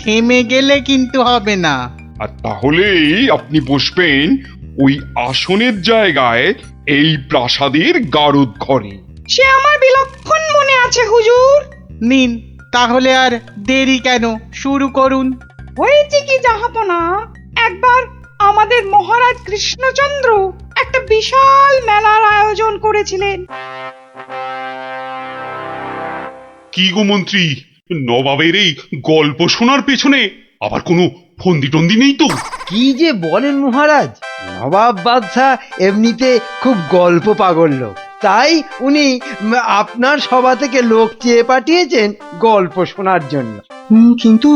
থেমে গেলে কিন্তু হবে না। আর তাহলেই আপনি বসবেন ওই আসনের জায়গায় এই প্রাসাদের গারদ ঘরে। সে আমার বিলক্ষণ মনে আছে হুজুর। নিন, তাহলে আর দেরি কেন, শুরু করুন। হয়েছে কি জাহাপনা, একবার আমাদের মহারাজ কৃষ্ণচন্দ্র একটা বিশাল মেলার আয়োজন করেছিলেন। কি গো মন্ত্রী, নবাবের এই গল্প শোনার পেছনে আবার কোনো ফন্দি টন্দি নেই তো? কি যে বলেন মহারাজ, নবাব বাদশাহ এমনিতে খুব গল্প পাগল লোক, তাই উনি আপনার সভা থেকে লোক চেয়ে পাঠিয়েছেন গল্প শোনার জন্য। কিন্তু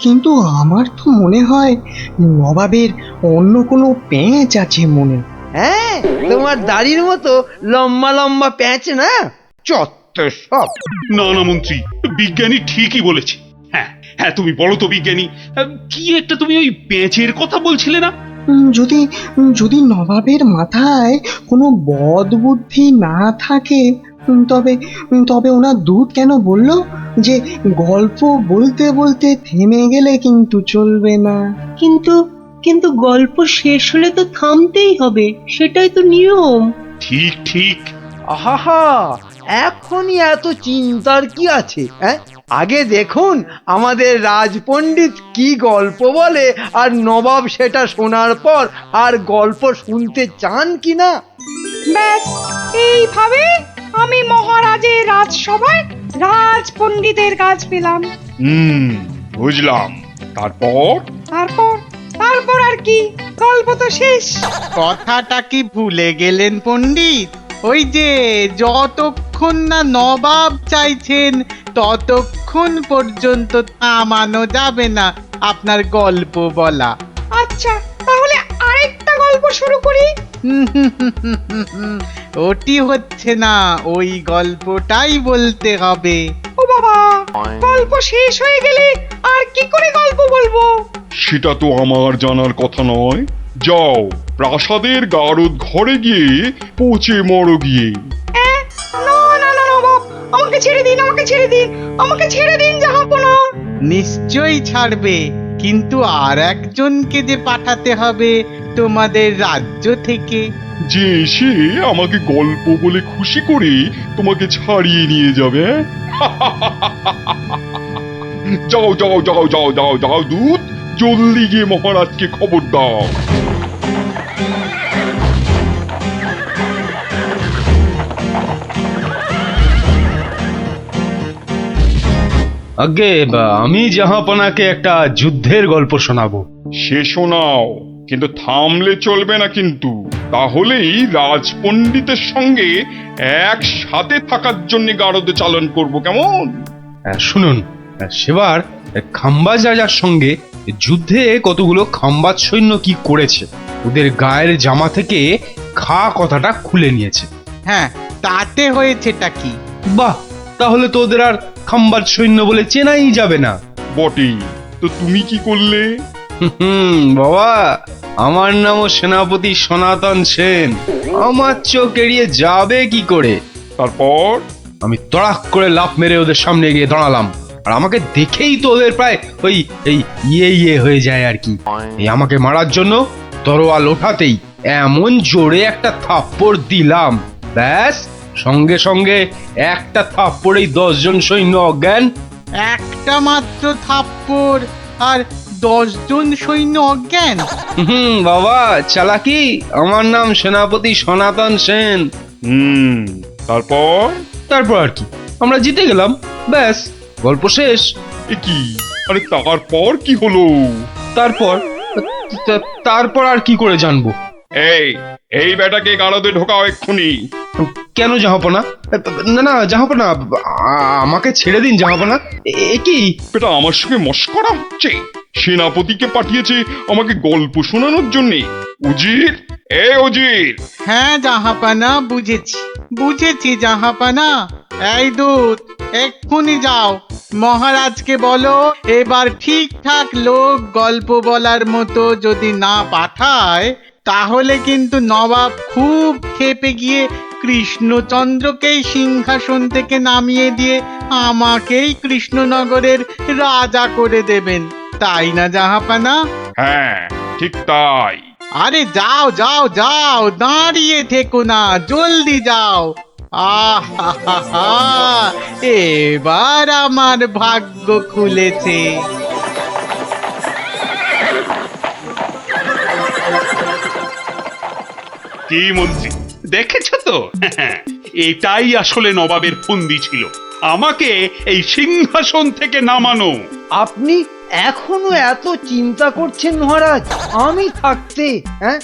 কিন্তু আমার তো মনে হয় নবাবের অন্য কোনো পেঁচ আছে মনে। হ্যাঁ, তোমার দাড়ির মতো লম্বা লম্বা প্যাঁচ না, চত্বর সব। না না মন্ত্রী, বিজ্ঞানী ঠিকই বলেছে। হ্যাঁ হ্যাঁ, তুমি বলো তো বিজ্ঞানী, কি একটা তুমি ওই পেঁচের কথা বলছিলে না? যদি যদি নবাবের মাথায় কোনো বদ বুদ্ধি না থাকে, তবে তবে ওনার দূত কেন বলল যে গল্প বলতে বলতে থেমে গেলে কিন্তু চলবে না? কিন্তু কিন্তু গল্প শেষ হলে তো থামতেই হবে, সেটাই তো নিয়ম। ঠিক ঠিক। আহা, এখনই এত চিন্তার কি আছে? হ্যাঁ, আগে দেখুন আমাদের রাজপণ্ডিত কি গল্প বলে, আর নবাব সেটা শোনার পর আর গল্প শুনতে চান কিনা। ব্যাস, এইভাবে আমি মহারাজের রাজসভায় রাজ পণ্ডিতের কাজ পেলাম। বুঝলাম। তারপর? তারপর তারপর আর কি, গল্প তো শেষ। কথাটা কি ভুলে গেলেন পণ্ডিত? ওই যে যতক্ষণ না নবাব চাইছেন ততক্ষণ পর্যন্ত থামানো যাবে না আপনার গল্প বলা। আচ্ছা, তাহলে আরেকটা গল্প শুরু করি। ওটি হচ্ছে না, ওই গল্পটাই বলতে হবে। ও বাবা, গল্প শেষ হয়ে গেলে আর কি করে গল্প বলবো? সেটা তো আমার জানার কথা নয়। যাও, প্রাসাদের গারদ ঘরে গিয়ে পচে মরো গিয়ে। না না না নবাব, আমাকে ছেড়ে দিন, আমাকে ছেড়ে দিন, আমাকে ছেড়ে দিন জাহাপনা। নিশ্চয়ই ছাড়বে, কিন্তু আর একজনকে যে পাঠাতে হবে তোমাদের রাজ্য থেকে। যে এসে আমাকে গল্প বলে খুশি করে তোমাকে ছাড়িয়ে নিয়ে যাবে। যাও যাও যাও যাও যাও যাও দূত, জলদি গিয়ে মহারাজকে খবর দাও। আগে আমি জাহাপনাকে একটা যুদ্ধের গল্প শোনাবো। সে শোনাও, কিন্তু থামলে চলবে না কিন্তু। তাহলেই রাজপণ্ডিতের সঙ্গে একসাথে থাকার জন্য গারদে চালন করব, কেমন? শুনুন, সেবার খাম্বাজ রাজার সঙ্গে যুদ্ধে কতগুলো খাম্বাজ সৈন্য কি করেছে, ওদের গায়ের জামা থেকে খা কথাটা খুলে নিয়েছে। হ্যাঁ, তাতে হয়েছেটা কি? বাহ, তাহলে তো ওদের আর খাম্বাজ সৈন্য বলে চেনাই যাবে না। বটেই তো, তুমি কি করলে? বাবা, আমার নামও সেনাপতি সনাতন সেন, আমার চোখ এড়িয়ে যাবে কি করে? তারপর? আমি তড়াক করে লাফ মেরে ওদের সামনে গিয়ে দাঁড়ালাম, আর আমাকে দেখেই তো ওদের প্রায় ওই এই ইয়ে হয়ে যায় আর কি। এই আমাকে মারার জন্য তরোয়াল ওঠাতেই এমন জোরে একটা থাপ্পড় দিলাম, ব্যাস সঙ্গে সঙ্গে একটা থাপ্পড়েই 10 জন সৈন্য অজ্ঞান। একটা মাত্র থাপ্পড় আর 10 জন সৈন্য অজ্ঞান? বাবা চালাকি, আমার নাম সেনাপতি সনাতন সেন। তারপর? তারপর আর কি, আমরা জিতে গেলাম, ব্যাস গল্প শেষ। এ কি? আরে তারপর কি হলো? তারপর আর কি করে জানবো? এই এই বেটাকে গারদে ঢোকাও এক্ষুনি। কেন জাহাপনা? না না জাহাপনা, আমাকে ছেড়ে দিন জাহাপনা। এ কি? বেটা আমার সঙ্গে মশকরা হচ্ছে? সেনাপতিকে পাঠিয়েছে আমাকে গল্প শোনানোর জন্য। উজির, এ উজির! হ্যাঁ জাহাপানা, বুঝেছি জাহাপানা। এই দূত, এক্ষুনি যাও, মহারাজকে বলো এবার ঠিকঠাক লোক গল্প বলার মতো যদি না পাঠায় তাহলে কিন্তু নবাব খুব ক্ষেপে গিয়ে কৃষ্ণচন্দ্রকেই সিংহাসন থেকে নামিয়ে দিয়ে আমাকেই কৃষ্ণনগরের রাজা করে দেবেন, তাই না জাহাপানা? হ্যাঁ, ঠিক তাই। আরে যাও যাও যাও, দাঁড়িয়ে থেকো না, জলদি যাও। আহা, এবার আমার ভাগ্য খুলেছে। কি মন্ত্রী, দেখেছো তো? এটাই আসলে নবাবের ফন্দি ছিল, আমাকে এই সিংহাসন থেকে নামানো। আপনি এখনো এত চিন্তা করছেন মহারাজ আমি থাকতে? হ্যাঁ,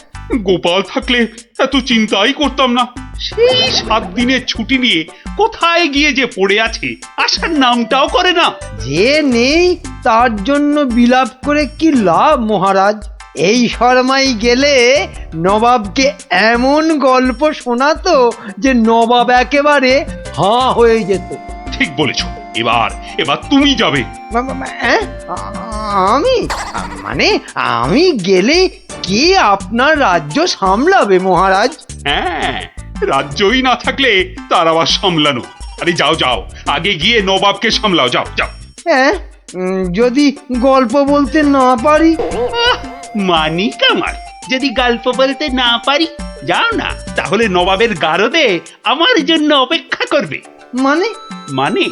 গোপাল থাকলে এত চিন্তাই করতাম না। সেই 7 দিনের ছুটি নিয়ে কোথায় গিয়ে যে পড়ে আছে, আসার নামটাও করে না। যে নেই তার জন্য বিলাপ করে কি লাভ মহারাজ? এই শর্মাই গেলে নবাবকে এমন গল্প শোনাতো যে নবাব একেবারে হাঁ হয়ে যেত। ঠিক বলেছ, এবার এবার তুমি যাবে। হ্যাঁ, আমি মানে আমি গেলে কে আপনার রাজ্য সামলাবে মহারাজ? হ্যাঁ, রাজ্যই না থাকলে তার আবার সামলানো। আরে যাও যাও, আগে গিয়ে নবাবকে সামলাও, যাও যাও। হ্যাঁ, যদি গল্প বলতে না পারি? মানি কামার, যদি গল্প বলতে না পারি, যাও না, তাহলে নবাবের গারদে আমার জন্য অপেক্ষা করবে। মানে মানে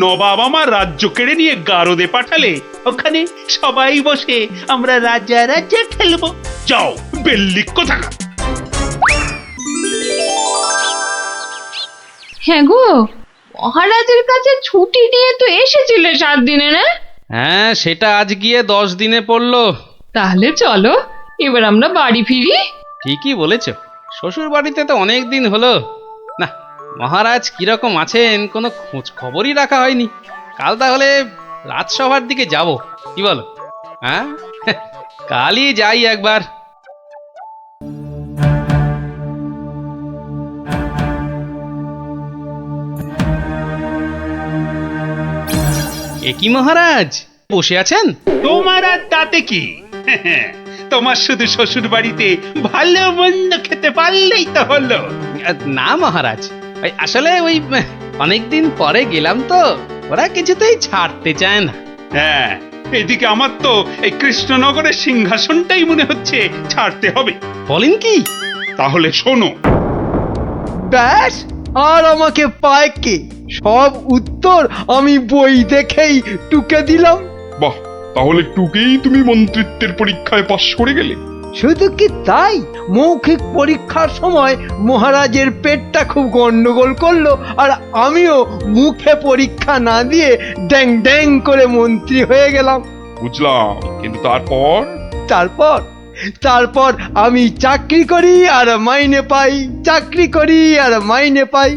নবাব আমার রাজ্য কেড়ে নিয়ে গারদে পাঠালে ওখানে সবাই বসে আমরা রাজা রাজা খেলবো। যাও, বেল্লিক কোথাকার। হ্যাঁ গো, মহারাজের কাছে ছুটি নিয়ে তো এসেছিলে 7 দিনে, না? হ্যাঁ, সেটা আজ গিয়ে 10 দিনে পড়লো। তাহলে চলো এবার আমরা বাড়ি ফিরি। ঠিকই বলেছ, শ্বশুর বাড়িতে তো অনেক দিন হলো না। মহারাজ কিরকম আছেন কোনো খোঁজ খবরই রাখা হয়নি। কাল তাহলে রাজসভার দিকে যাব, কি বলো? হ্যাঁ, কালই যাই একবার। এ কি মহারাজ, বসে আছেন? তোমার আর তাতে কি? তোমার শুধু শ্বশুর বাড়িতে ভালো মন্দ খেতে পারলেই তো হলো। না মহারাজ, আসলে ওই অনেকদিন পরে গেলাম তো, ওরা কিছুতেই ছাড়তে চায় না। হ্যাঁ, এদিকে আমার তো এই কৃষ্ণনগরের সিংহাসনটাই মনে হচ্ছে ছাড়তে হবে। বলেন কি? তাহলে শোনো, ব্যাস, আর আমাকে পায় কে? সব উত্তর আমি বই দেখেই টুকে দিলাম। বাহ, তাহলে টুকেই তুমি মন্ত্রিত্বের পরীক্ষায় পাশ করে গেলে। শুধু কি তাই, মৌখিক পরীক্ষার সময় মহারাজের পেটটা খুব গন্ডগোল করলো, আর আমিও মুখে পরীক্ষা না দিয়ে ড্যাং ড্যাং করে মন্ত্রী হয়ে গেলাম। বুঝলাম, কিন্তু তারপর? তারপর তারপর আমি চাকরি করি আর মাইনে পাই, চাকরি করি আর মাইনে পাই।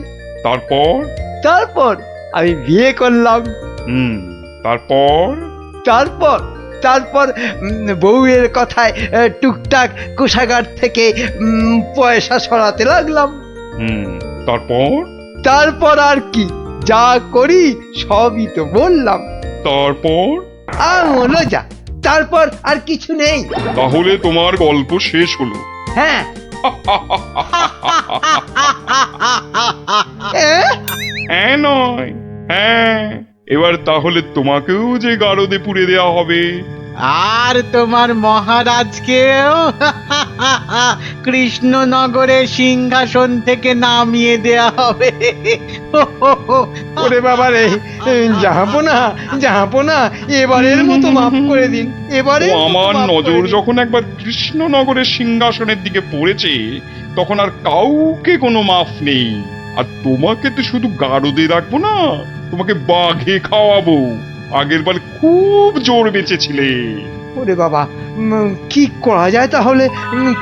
তারপর? তারপর আমি বিয়ে করলাম। তারপর? তারপর তারপর বউয়ের কথায় টুকটাক কোষাগার থেকে পয়সা সরাতে লাগলাম। তারপর? তারপর আর কি, যা করি সবই তো বললাম। তারপর? হলো যা, তারপর আর কিছু নেই। তাহলে তোমার গল্প শেষ হলো? হ্যাঁ। হ্যাঁ নয়, হ্যাঁ। এবার তাহলে তোমাকেও যে গারদে পুড়ে দেয়া হবে, আর তোমার মহারাজকেও কৃষ্ণনগরের সিংহাসন থেকে নামিয়ে দেয়া হবে। ওরে বাবা রে, জাহাপনা, এবারের মতো মাফ করে দিন, এবারে ও আমার নজর যখন একবার কৃষ্ণনগরের সিংহাসনের দিকে পড়েছে, তখন আর কাউকে কোনো মাফ নেই। আর তোমাকে তো শুধু গারদে রাখবো না, তোমাকে বাঘে খাওয়াবো। আগের বার খুব জোর বেঁচেছিলে। ওরে বাবা, কি করা যায় তাহলে?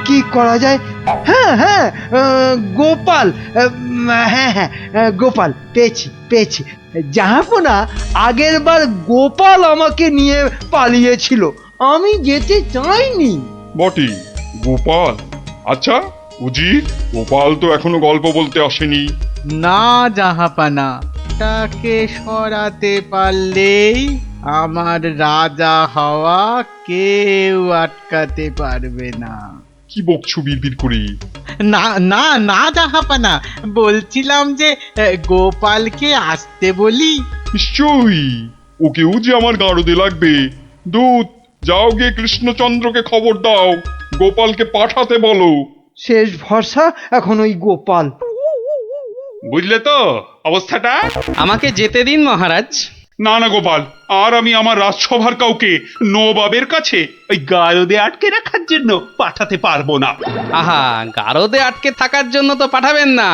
কি করা যায়? হ্যাঁ হ্যাঁ, গোপাল, হ্যাঁ হ্যাঁ, গোপাল পেয়েছি। জাহাপনা, আগের বার গোপাল আমাকে নিয়ে পালিয়েছিল, আমি যেতে চাইনি। বটে, গোপাল? আচ্ছা উজির, গোপাল তো এখনো গল্প বলতে আসেনি। না জাহাপানা, তাকে সরাতে পারলেই আমার রাজা হওয়া কেউ আটকাতে পারবে না। কি বকছো বিড়বিড় করে? না না না জাহাপানা, বলছিলাম যে গোপালকে আসতে বলি। নিশ্চয়ই, ওকেও যে আমার গারদে লাগবে। দূত, যাও গিয়ে কৃষ্ণচন্দ্রকে খবর দাও, গোপালকে পাঠাতে বলো। শেষ ভরসা এখন ওই গোপাল। বুঝলে তো অবস্থাটা? আমাকে যেতে দিন মহারাজ। না না গোপাল, আর আমি আমার রাজসভার কাউকে নবাবের কাছে ওই গারদে আটকে রাখার জন্য পাঠাতে পারবো না। আহা, গারদে আটকে থাকার জন্য তো পাঠাবেন না,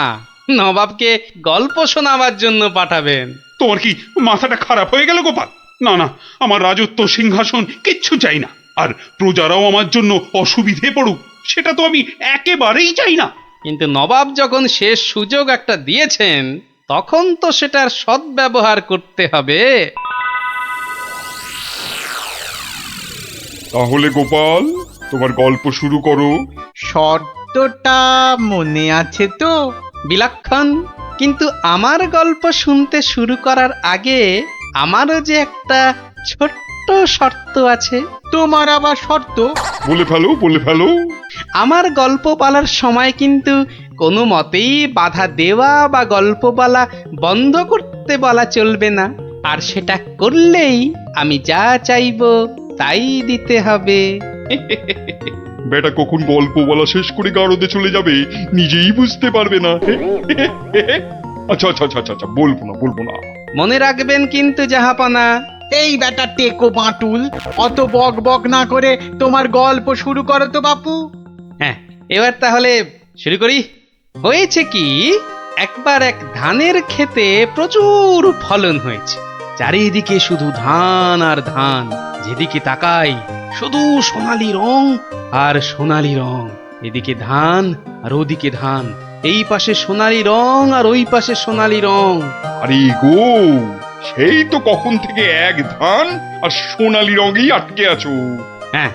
নবাবকে গল্প শোনাবার জন্য পাঠাবেন। তোমার কি মাথাটা খারাপ হয়ে গেল গোপাল? না না, আমার রাজত্ব সিংহাসন কিচ্ছু চাই না, আর প্রজারাও আমার জন্য অসুবিধে পড়ুক সেটা তো আমি একেবারেই চাই না। কিন্তু নবাব যখন শেষ সুযোগ একটা দিয়েছেন, তখন তো সেটার সদ্ব্যবহার করতে হবে। তাহলে গোপাল, তোমার গল্প শুরু করো। শর্তটা মনে আছে তো? বিলক্ষণ। কিন্তু আমার গল্প শুনতে শুরু করার আগে আমারও যে একটা ছোট্ট শর্ত আছে। তোমার আবার শর্ত? বলে ফেলো, বলে ফেলো। আমার গল্প বলার সময় কিন্তু কোনো মতেই বাধা দেওয়া বা গল্প বলা বন্ধ করতে বলা চলবে না, আর সেটা করলেই আমি যা চাইবো তাই দিতে হবে। বেটা কখন গল্প বলা শেষ করে গারদে চলে যাবে নিজেই বুঝতে পারবে না। আচ্ছা আচ্ছা আচ্ছা আচ্ছা, বলবো না, বলবো না। মনে রাখবেন কিন্তু জাহাপনা। এই বেটা টেকো বাঁটুল, অত বক বক না করে তোমার গল্প শুরু করো তো বাপু। হ্যাঁ, এবার তাহলে শুরু করি। হয়েছে কি, একবার এক ধানের ক্ষেতে প্রচুর ফলন হয়েছে। চারিদিকে শুধু ধান আর ধান, যেদিকে তাকাই শুধু সোনালী রং আর সোনালী রং। এদিকে ধান আর ওদিকে ধান, এই পাশে সোনালী রং আর ওই পাশে সোনালী রং। আরে গো, সেই তো কখন থেকে এক ধান আর সোনালী রঙেই আটকে আছো। হ্যাঁ,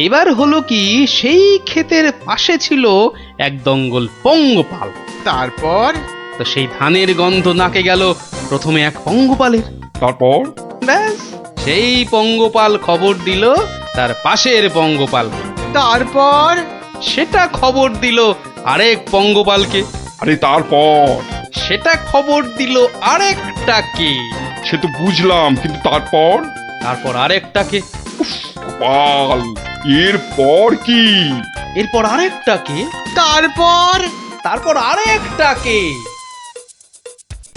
এবার হলো কি, সেই ক্ষেতের পাশে ছিল এক দঙ্গল পঙ্গপাল। তারপর? তো সেই ধানের গন্ধ নাকে গেল প্রথমে এক পঙ্গপালের। তারপর? ব্যাস, সেই পঙ্গপাল খবর দিল তার পাশের পঙ্গপালকে। তারপর? সেটা খবর দিল আরেক পঙ্গপালকে। আরে তারপর? সেটা খবর দিল আরেকটাকে। সে তো বুঝলাম, কিন্তু তারপর? তারপর আরেকটাকে। গোপাল, এরপর কি? এরপর আরেকটাকে। তারপর? তারপর আরেকটাকে।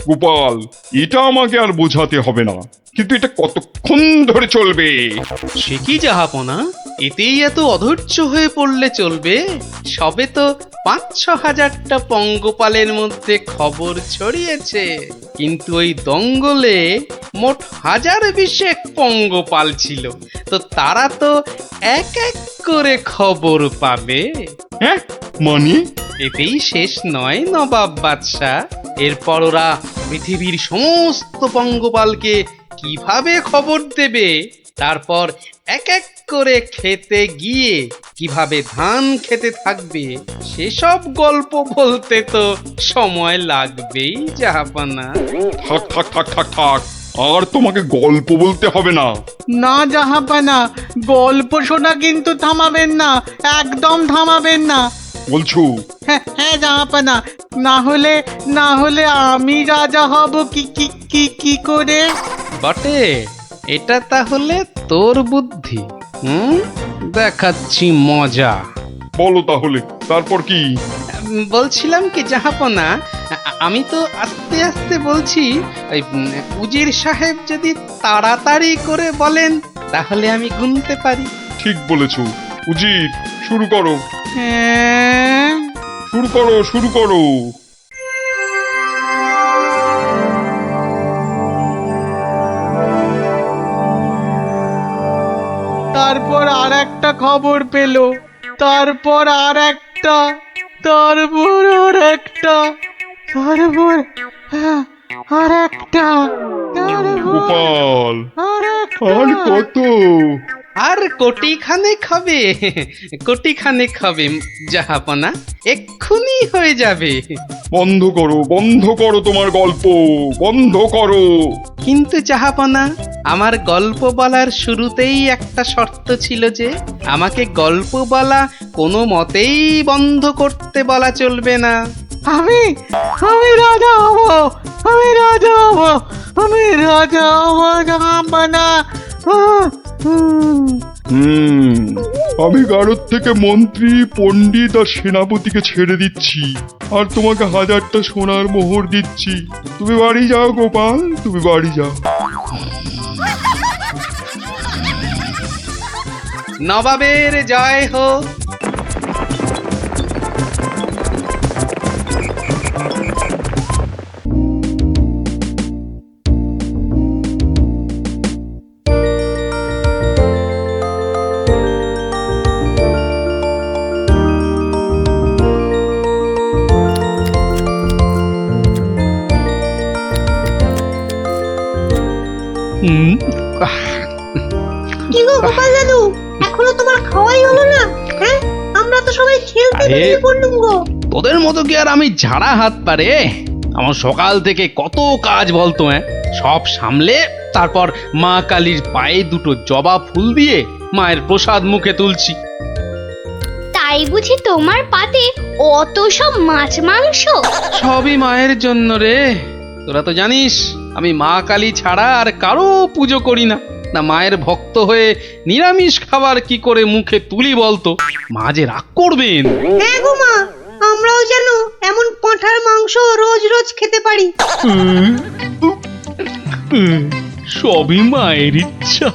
গোপাল, এটা আমাকে আর বোঝাতে হবে না, কিন্তু এটা কতক্ষণ ধরে চলবে? সে কি জাহাপনা, এতেই এত অধৈর্য হয়ে পড়লে চলবে? সবে তো ৫-৬ হাজারটা পঙ্গপালের মধ্যে খবর ছড়িয়েছে, কিন্তু ওই দঙ্গলে মোট ১০২০ পঙ্গপাল ছিল। তো তারা তো এক এক করে খবর পাবে। হ্যাঁ, মানে? এতেই শেষ নয় নবাব বাদশাহ। এরপর ওরা পৃথিবীর সমস্ত পঙ্গপালকে কিভাবে খবর দেবে, তারপর এক এক করে খেতে গিয়ে কিভাবে ধান খেতে থাকবে, সেসব গল্প বলতে তো সময় লাগবেই জাহাপনা। থাক থাক থাক থাক থাক, আর তোমাকে গল্প বলতে হবে না। না জাহাপানা, গল্প শোনা কিন্তু থামাবেন না, একদম থামাবেন না। বলছো? হ্যাঁ হ্যাঁ জাহাপানা, না হলে আমি রাজা হব কি কি কি কি করে? বটে, এটা তাহলে তোর বুদ্ধি। দেখাচ্ছি মজা। বলো তাহলে, তারপর কি? বলছিলাম কি জাহাপনা, আমি তো আস্তে আস্তে বলছি। ওই উজির সাহেব যদি তাড়াতাড়ি করে বলেন তাহলে আমি গুনতে পারি। ঠিক বলেছো। উজির, শুরু করো। হ্যাঁ, শুরু করো, শুরু করো। তারপর আর একটা খবর পেল, তারপর আর একটা, তারপর আর একটা, তারপর আর একটা, গোপাল, আর আর কত? আর কোটি খানেক হবে, কোটি খানেক হবে জাহাপনা, এক্ষুনি হয়ে যাবে। বন্ধ করো তোমার গল্প, বন্ধ করো। কিন্তু জাহাপনা, আমার গল্প বলার শুরুতেই একটা শর্ত ছিল যে আমাকে গল্প বলা কোনো মতেই বন্ধ করতে বলা চলবে না। আমি রাজা হব, আমি রাজা হব, আমি রাজা হব জাহাপনা। আমি গারদ থেকে মন্ত্রী, পণ্ডিত আর সেনাপতিকে ছেড়ে দিচ্ছি, আর তোমাকে 1000টা সোনার মোহর দিচ্ছি। তুমি বাড়ি যাও গোপাল, তুমি বাড়ি যাও। নবাবের জয় হোক। কি গো গোপাল দাদু, এখনো তোমার খাওয়াই হলো না? হ্যাঁ, আমরা তো সবাই খেলতে আরে, বেরিয়ে পড়লুম গো। তোদের মতো কি আর আমি ঝাড়া হাত পারে? আমার সকাল থেকে কত কাজ বলতো, সব সামলে তারপর মা কালীর পায়ে দুটো জবা ফুল দিয়ে মায়ের প্রসাদ মুখে তুলছি। তাই বুঝি তোমার পাতে অত সব মাছ মাংস? সবই মায়ের জন্য রে। তোরা তো জানিস আমি মা কালী ছাড়া আর কারো পুজো করি না। না মায়ের ভক্ত হয়ে নিরামিষ খাবার কি করে মুখে তুলি বলতো? মা যে রাগ করবেন। হ্যাঁ গো মা, আমরাও যেন এমন পাঁঠার মাংস রোজ রোজ খেতে পারি। সবই মায়ের ইচ্ছা।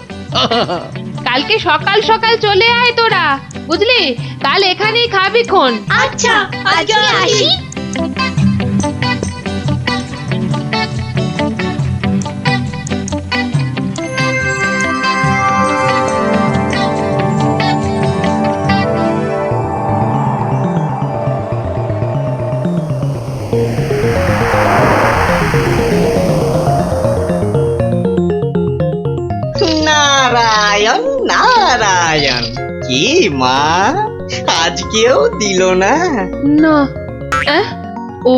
কালকে সকাল সকাল চলে আয় তোরা, বুঝলি? কাল এখানেই খাবি খন। আচ্ছা, আজকে আসি। নারায়ণ নারায়ণ, কি মা আজকেও দিল না? না, ও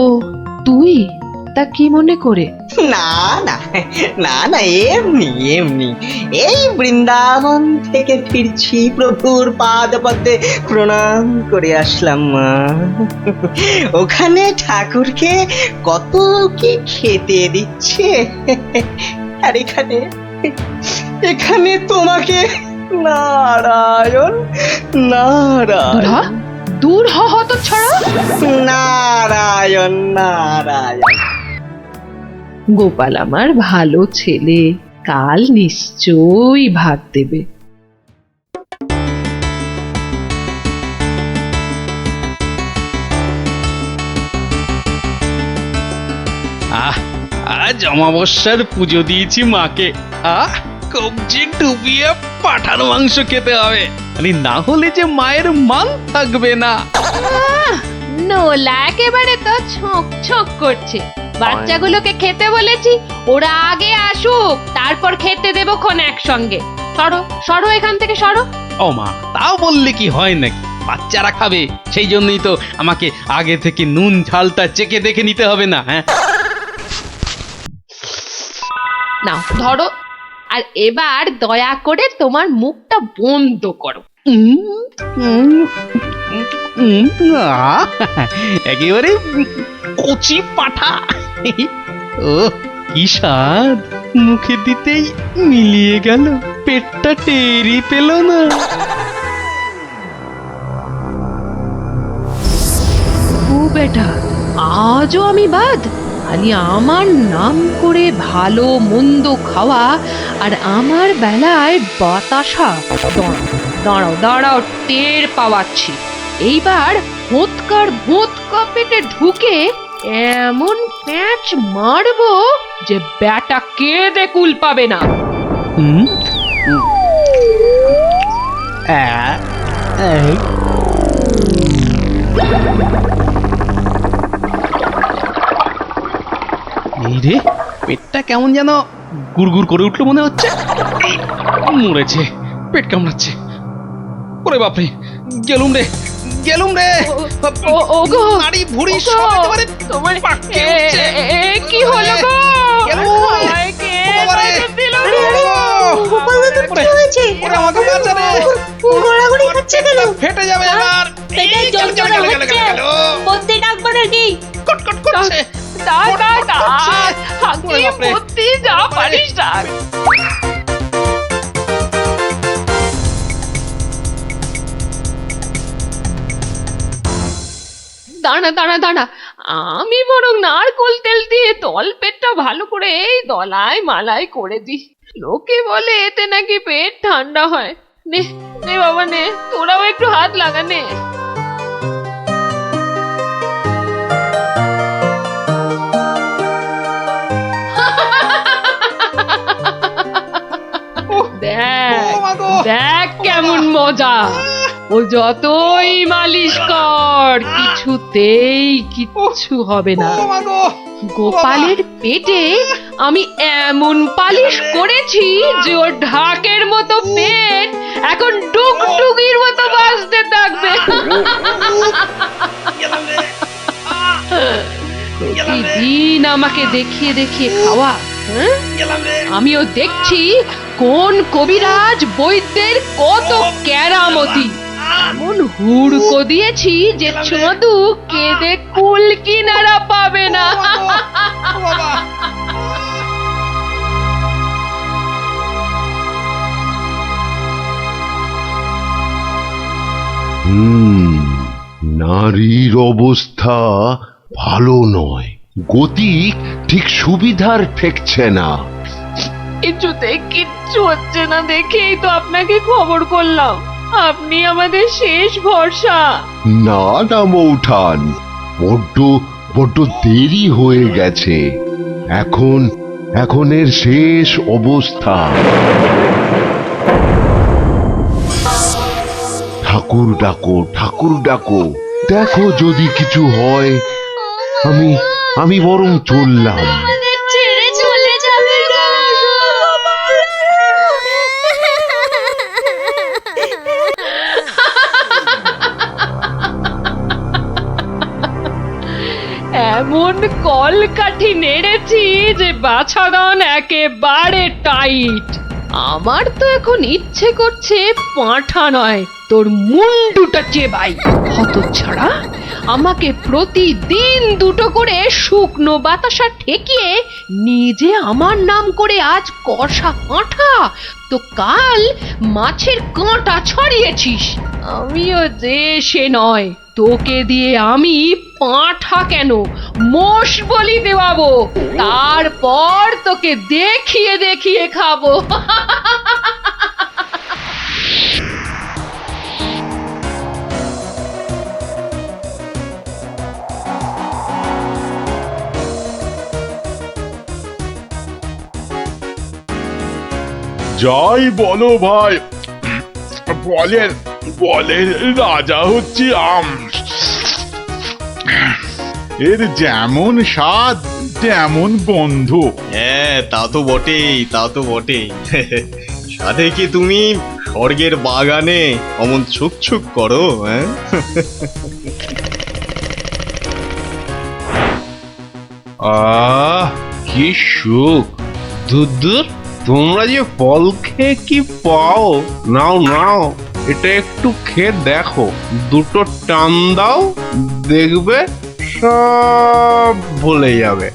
তুই? তা কি মনে করে? না না না না, এমনি এমনি, এই বৃন্দাবন থেকে ফিরছি, প্রভুর পাদ পদ্মে প্রণাম করে আসলাম মা। ওখানে ঠাকুরকে কত কি খেতে দিচ্ছে, আর এখানে তোমাকে নারায়ণ নারায়ণ দূর হ হতচ্ছাড়া। নারায়ণ নারায়ণ। গোপাল আমার ভালো ছেলে, কাল নিশ্চয়ই ভাত দেবে। আজ অমাবস্যার পুজো দিয়েছি মাকে। কবজি ডুবিয়ে পাঠার মাংস খেতে হবে, না হলে যে মায়ের মান থাকবে না। নোলা একেবারে তো ছক ছক করছে। বাচ্চাগুলোকে খেতে বলেছি, ওরা আগে আসুক, তারপর খেতে দেবো খন একসঙ্গে। সরো সরো, এখান থেকে সরো। ও মা, তাও বললে কি হয় নাকি? বাচ্চারা খাবে, সেই জন্যই তো আমাকে আগে থেকে নুন ঝালটা চেকে দেখে নিতে হবে না? হ্যাঁ, নাও ধরো, আর এবার দয়া করে তোমার মুখটা বন্ধ করো। একেবারে কচি পাঠা। ও কি স্বাদ, মুখে দিতেই মিলিয়ে গেল, পেটটা টেরি পেল না। ও বেটা, আজও আমি বাদ? খালি আমার নাম করে ভালো মন্দ খাওয়া, আর আমার বেলায় বাতাসা। দাঁড়াও দাঁড়াও, টের পাওয়াচ্ছি। এইবার ভোঁতকা পেটে ঢুকে এমন প্যাঁচ মারবো যে ব্যাটা কেঁদে কুল পাবে না। এই রে, পেটটা কেমন যেন গুড়গুড় করে উঠলো মনে হচ্ছে। মরেছে, পেট কামড়াচ্ছে। ওরে বাপরে, গেলুম রে, গেলুম রে। ওগো নাড়ি ভুঁড়ি ওগো, সব একেবারে তোমার পাককে এ- উঠছে। এ- কি হলো গো? গেলুম। আমায় কে বাবারে। বাঁচা দিল আরে, আরে, গো? গোপাল দাদুর কি হয়েছে? ওরে আমাকে বাঁচা রে। গড়াগড়ি খাচ্ছে কেন? ফেটে যাবে এবার। পেটে এই, গেল, যন্ত্রণা গেল, গেল, হচ্ছে। গেল, গেল। বদ্যি ডাকবো নাকি? কটকট করছে। ডাক, ডাক, ডাক। করছে। ওরে হাকিম, বাপরে। বুদ্ধি, যা পারিস ডাক। দাঁড়া দাঁড়া দাঁড়া, আমি বরং নারকোল তেল দিয়ে তলপেটটা ভালো করে এই দলায় মালাই করে দিই। লোকে বলে এতে নাকি পেট ঠান্ডা হয়। নে নে বাবা নে, তোরাও একটু হাত লাগা নে। দেখ ও মা গো। দেখ কেমন মজা। ও যতই মালিশ কর কিছুতেই কিচ্ছু হবে না। ও মা গো। গোপালের পেটে আমি এমন পালিশ করেছি যে ওর ঢাকের মতো পেট এখন ডুগডুগির মতো বাজতে থাকবে। গেলাম রে। প্রতিদিন আমাকে দেখিয়ে দেখিয়ে খাওয়া, হ্যাঁ? গেলাম রে। আমিও দেখছি কোন কবিরাজ বৈদ্যের কত কেরামতি। এমন হুড়কো দিয়েছি যে ছদু কেঁদে কুল কিনারা পাবে না। ও বাবা। নারীর অবস্থা ভালো নয়, গতি ঠিক সুবিধার ঠেকছে না। কিছুতে কিচ্ছু হচ্ছে না দেখেই তো আপনাকে খবর করলাম। আপনি আমাদের শেষ ভরসা। না না মৌঠান, বড্ড বড্ড দেরি হয়ে গেছে। এখন এর শেষ অবস্থা। ঠাকুর ডাকো, ঠাকুর ডাকো, দেখো যদি কিছু হয়। আমি বরং চললাম। আমাদের ছেড়ে চলে যাবে গো। এমন কলকাঠি নেড়েছি যে বাছাধন একেবারে টাইট। আমার তো এখন ইচ্ছে করছে পাঁঠা নয়, তোর মুন্ডুটা চেবাই। হতচ্ছাড়া, আমাকে প্রতিদিন দুটো করে শুকনো বাতাসা ঠেকিয়ে নিজে আমার নাম করে আজ কষা পাঁঠা, তো কাল মাছের কাঁটা ছড়িয়েছিস। আমিও যে সে নয়, তোকে দিয়ে আমি পাঁঠা কেন মোষ বলি দেওয়াবো, তারপর তোকে দেখিয়ে দেখিয়ে খাবো। যাই বলো ভাই, বলের বলের রাজা হচ্ছে আম। এর যেমন স্বাদ তেমন গন্ধ। হ্যাঁ, তা তো বটেই, তা তো বটেই। সাথে কি তুমি স্বর্গের বাগানে অমন ছুক ছুক করো? হ্যাঁ, কি সুখ! দূর, তোমরা যে ফল খেয়ে কি পাও। নাও নাও, এটা একটু খেয়ে দেখো, দুটো টান দাও, দেখবে সব ভুলে যাবে।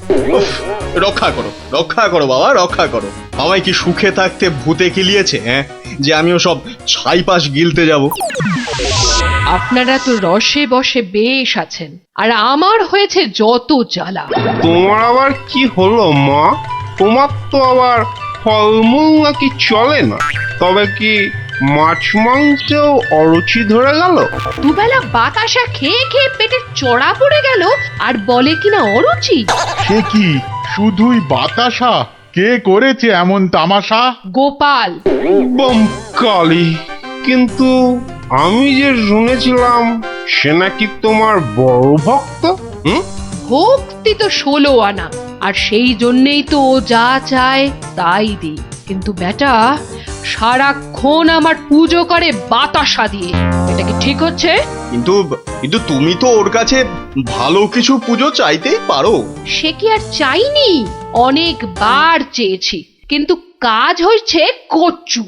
রক্ষা করো, রক্ষা করো বাবা, রক্ষা করো। আমায় কি সুখে থাকতে ভূতে কিলিয়েছে? হ্যাঁ, যে আমিও সব ছাইপাশ গিলতে যাব। আপনারা তো রসে বসে বেশ আছেন, আর আমার হয়েছে যত জ্বালা। তোমার আবার কি হলো মা? তোমার তো আবার ফলমূল নাকি চলে না, তবে কি মাছ মাংসেও অরুচি ধরে গেল? দুবেলা বাতাসা খেয়ে খেয়ে পেটে চড়া পড়ে গেল, আর বলে কিনা অরুচি। সে কি শুধুই বাতাসা? কে করেছে এমন তামাশা? গোপাল। বমকালি, কিন্তু আমি যে শুনেছিলাম সে নাকি তোমার বড় ভক্ত। ভক্তি তো 16 আনা, আর সেই জন্যেই তো ও যা চায় তাই দিই। কিন্তু বেটা সারাক্ষণ আমার পুজো করে বাতাসা দিয়ে। এটা কি ঠিক হচ্ছে? কিন্তু কিন্তু তুমি তো ওর কাছে ভালো কিছু পুজো চাইতেই পারো। সে কি আর চাইনি? অনেকবার চেয়েছি, কিন্তু কাজ হচ্ছে কচু।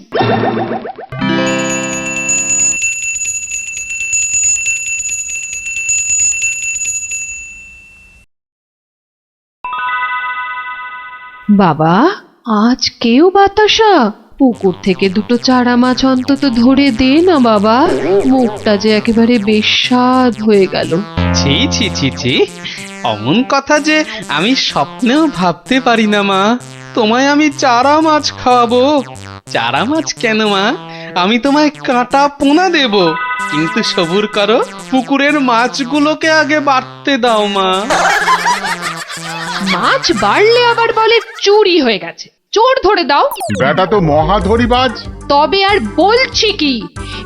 বাবা, আজ কেউ বাতাসা? পুকুর থেকে দুটো চারা মাছ অন্তত ধরে দে না বাবা, মুখটা যে একেবারে বেস্বাদ হয়ে গেল। ছি ছি ছি ছি, অমন কথা যে আমি স্বপ্নেও ভাবতে পারি না মা। তোমায় আমি চারা মাছ খাওয়াবো। চারা মাছ কেন মা, আমি তোমায় কাঁটা পোনা দেব, কিন্তু সবুর করো, পুকুরের মাছগুলোকে আগে বাড়তে দাও মা। মাছ বাড়লে আবার বলে চুরি হয়ে গেছে। চোর ধরে দাও। বেটা তো মহাধরিবাজ। তবে আর বলছি কি,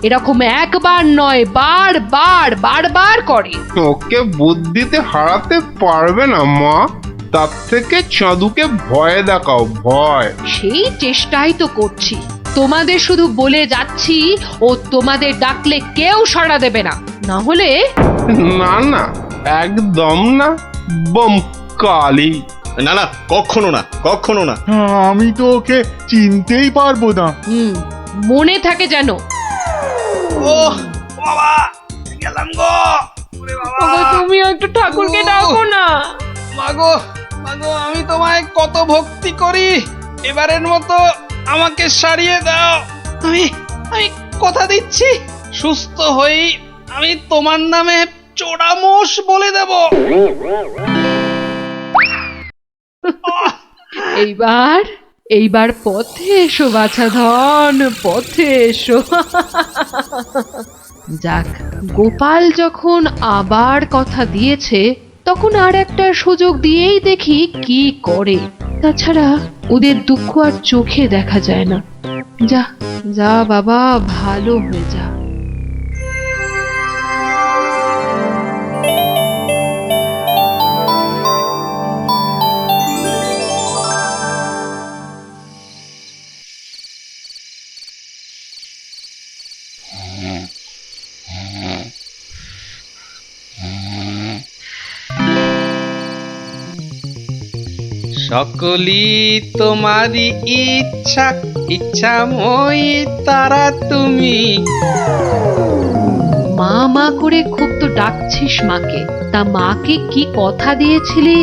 এরকম একবার নয়, বারবার করে। ওকে বুদ্ধিতে হারাতে পারবে না মা, তার থেকে চাঁদুকে ভয় দেখাও, ভয়। সেই চেষ্টাই তো করছি। তোমাদের শুধু বলে যাচ্ছি, ও তোমাদের ডাকলে কেউ সাড়া দেবে না, না হলে। না না, একদম না, বম কালি। না না, কখনো না, কখনো না। আমি তো ওকে চিনতেই পারবো না। মনে থাকে যেন। ও বাবা, গেলাম গো। ওরে বাবা, তুমি একটু ঠাকুরকে ডাকো না। মাগো মাগো, আমি তোমায় কত ভক্তি করি, এবারের মতো আমাকে সারিয়ে দাও। আমি আমি কথা দিচ্ছি, সুস্থ হই আমি তোমার নামে চোরামোষ বলে দেব। এইবার পথে এসো বাছা ধন, পথে এসো। যাক, গোপাল যখন আবার কথা দিয়েছে, তখন আর একটা সুযোগ দিয়েই দেখি কি করে। তাছাড়া ওদের দুঃখ আর চোখে দেখা যায় না। যা যা বাবা, ভালো হয়ে যা। সকলি তোমারই ইচ্ছা, ইচ্ছাময়ী তারা তুমি। মা মা করে খুব তো ডাকছিস মাকে, তা মাকে কি কথা দিয়েছিলি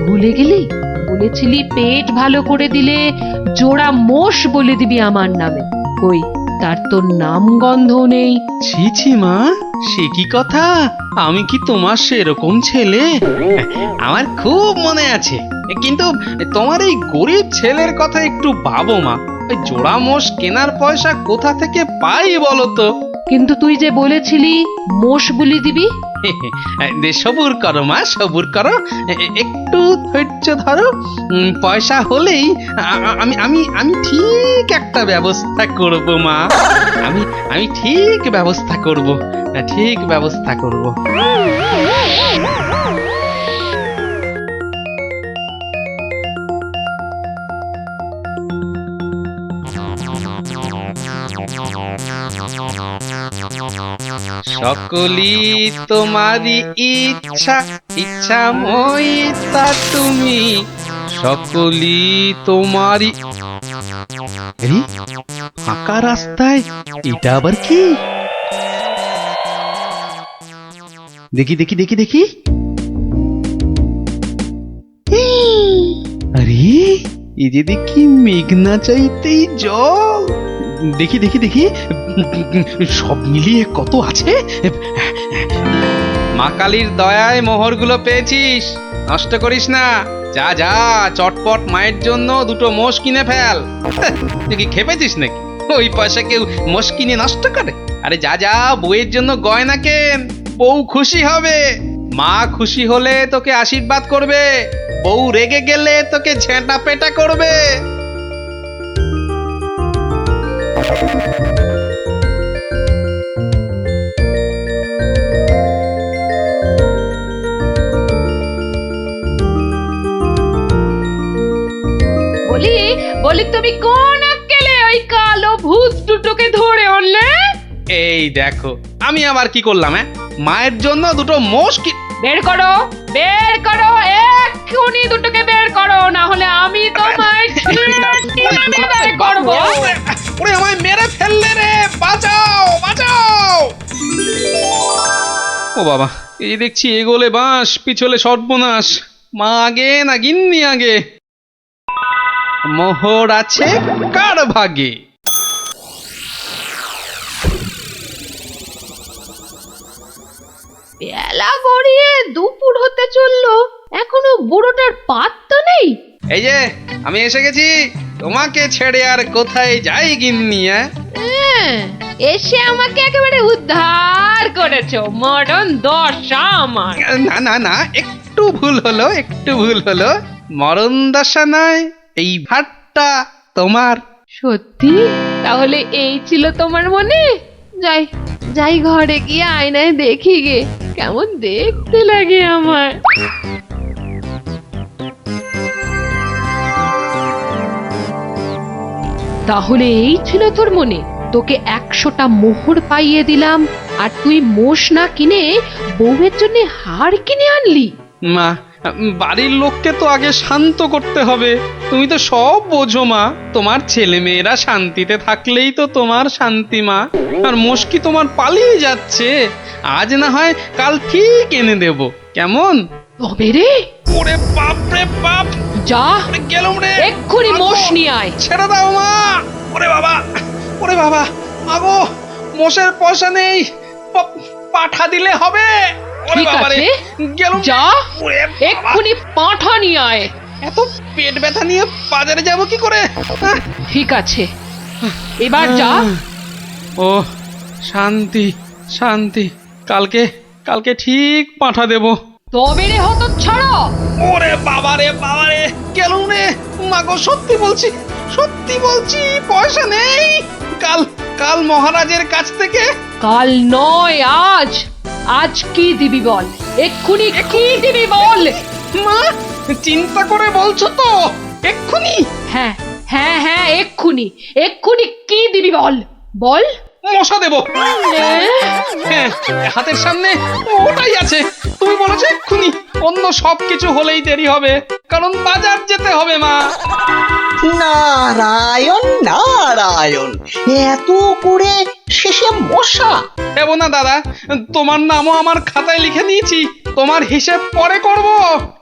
ভুলে গেলি? বলেছিলি পেট ভালো করে দিলে জোড়া মোষ বলে দিবি আমার নামে। কই, তার তো নাম গন্ধ নেই। ছি ছি মা, সে কি কথা? আমি কি তোমার সেরকম ছেলে? আমার খুব মনে আছে, কিন্তু তোমার এই গরিব ছেলের কথা একটু ভাবো মা। ওই জোড়া মোষ কেনার পয়সা কোথা থেকে পাই বলো তো? কিন্তু তুই যে বলেছিলি মোষ বলি দিবি। সবুর করো মা, সবুর করো, একটু ধৈর্য ধরো। পয়সা হলেই আমি আমি আমি ঠিক একটা ব্যবস্থা করব মা। আমি ঠিক ব্যবস্থা করব, ঠিক ব্যবস্থা করব। সকলি তোমারই ইচ্ছা, ইচ্ছাময়ী তা তুমি। সকলি তোমারই। ফাঁকা রাস্তায় এটা আবার কি? দেখি দেখি দেখি দেখি। আরে, এই যে দেখি মেঘনা চাইতেই জল। দেখি দেখি দেখি, সব মিলিয়ে কত আছে। মা কালীর দয়ায় মোহরগুলো পেয়েছিস, নষ্ট করিস না। যা যা, চটপট মায়ের জন্য দুটো মোষ কিনে ফেল। তুই কি খেপেছিস নাকি? ওই পয়সা কেউ মোষ কিনে নষ্ট করে? আরে যা যা, বউয়ের জন্য গয়না কেন, বউ খুশি হবে। মা খুশি হলে তোকে আশীর্বাদ করবে, বউ রেগে গেলে তোকে ঝেঁটা পেটা করবে। বলি তুমি কোন আক্কেলে ওই কালো ভূত এই দেখো আমি আবার কি করলাম, হ্যাঁ? মায়ের জন্য দুটো মোষ কি বের করো, বের করো, এক্ষুনি দুটোকে বের করো, না হলে আমি তোমায় ছিঁড়ে বের করবো। ওরে আমায় মেরে ফেললে রে, বাঁচাও বাঁচাও। ও বাবা, এই দেখছি এগোলে বাঁশ পিছলে সর্বনাশ। মা আগে না গিন্নি আগে? মোহর আছে কার ভাগে? বেলা গড়িয়ে দুপুর হতে চললো, এখনো বুড়োটার পাত্তা নেই। এই যে আমি এসে গেছি, তোমাকে ছেড়ে আর কোথায় যাই গিন্নি? হ্যাঁ, এসে আমাকে একেবারে উদ্ধার করেছো, মরণ দশা আমার। না না না, একটু ভুল হলো, একটু ভুল হলো। মরণ দশা নয়, এই ভাটটা তোমার। সত্যি? তাহলে এই ছিল তোমার মনে? যাই যাই, ঘরে গিয়ে আয়নায় দেখি গে কেমন দেখতে লাগে আমার। তাহলে এই ছিল তোর মনে? তোকে 100টা মোহর পাইয়ে দিলাম আর তুই মোষ না কিনে বউয়ের জন্য হার কিনে আনলি? মা, বাড়ির লোককে তো আগে শান্ত করতে হবে। তুমি তো সব বোঝো মা, তোমার ছেলে মেয়েরা শান্তিতে থাকলেই তো তোমার শান্তি মা। আর মুশকি তোমার পালিয়ে যাচ্ছে, আজ না হয় কাল ঠিক এনে দেব, কেমন? তবে রে, ওরে বাপ রে বাপ, যা গেলুম রে, এক্ষুনি মোষ নিয়ে আয়। ছেড়ে দাও মা। ওরে বাবা, ওরে বাবা, আগো মোষের পয়সা নেই, পাঠা দিলে হবে। ঠিক আছে, যা এক্ষুনি পাঁঠা নিয়ে আয়। এত পেট ব্যথা নিয়ে বাজারে যাব কি করে? ঠিক আছে, এবার যা। ও শান্তি শান্তি, কালকে কালকে ঠিক পাঠা দেব। তবে রে হতচ্ছাড়া। ওরে বাবা রে বাবা রে, গেলুম রে। মাগো সত্যি বলছি, সত্যি বলছি, পয়সা নেই। কাল কাল মহারাজের কাছ থেকে। কাল নয়, আজ। আজ কি দিবি বল, এক্ষুনি কি দিবি বল। মা, চিন্তা করে বলছো তো? এক্ষুনি? হ্যাঁ হ্যাঁ হ্যাঁ, এক্ষুনি এক্ষুনি কি দিবি বল, বল। মশা দেব। হ্যাঁ, হাতের সামনে ওটাই আছে। তুমি বলেছো এক্ষুনি, অন্য সবকিছু হলেই দেরি হবে, কারণ বাজার যেতে হবে মা। নারায়ণ নারায়ণ, এত করে শেষে মশা। দেব না দাদা, তোমার নামও আমার খাতায় লিখে নিয়েছি। তোমার হিসেব পরে করব,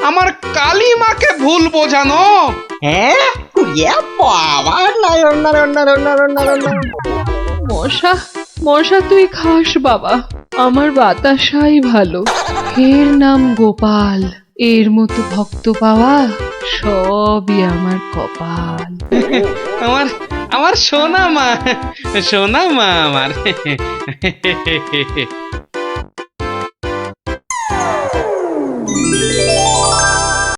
আমার কালী মাকে ভুল বোঝানো। হ্যাঁ, বাবা, নারায়ণ নারায়ণ নারায়ণ নারায়ণ নারায়ণ। মশা মশা তুই খাস বাবা, আমার বাতাসাই ভালো। এর নাম গোপাল, এর মতো ভক্ত পাওয়া সবই আমার কপাল। আমার আমার সোনা মা, সোনা মা আমার।